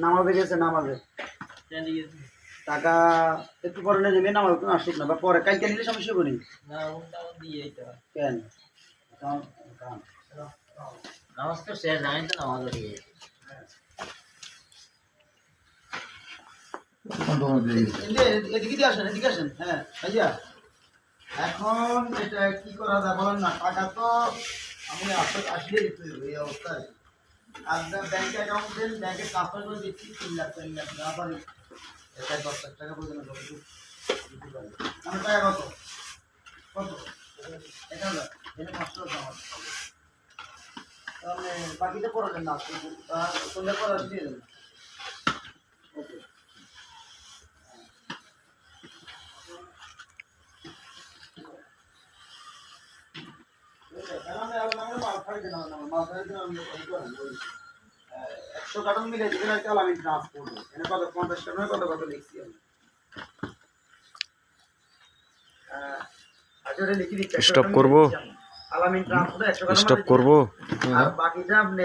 নামাবে গেছে নামাবে টাকা একটু পরে না নেবে নামাবে কোনো আসুক না বা পরে কালকে নিলে সমস্যা করি কেন নামাজ তো শেষ জানি তো নামাজ দিয়ে এদিকে দিয়ে আসেন এদিকে আসেন হ্যাঁ ভাইয়া এখন এটা কি করা যায় বলেন না টাকা তো আমি আসলে দিতে হবে এই অবস্থায় আপনার ব্যাংক অ্যাকাউন্ট দেন ব্যাংকে ট্রান্সফার করে দিচ্ছি 3 লাখ না পারি এটা 10 লাখ টাকা পর্যন্ত আমার টাকা কত কত 1000 এটা 500 টাকা তাহলে বাকিটা পরে দেন না সন্ধ্যা পরে দিয়ে দেন ওকে একশো কার্টন মিলে দিবেন আর কি আমি ট্রান্স করবো এখানে কত 50 টাকা কত কত লিখছি আমি আচ্ছা লিখে দিচ্ছি স্টপ করব আলামিন ট্রান্স 100 টাকা স্টপ করব আর বাকিটা আপনি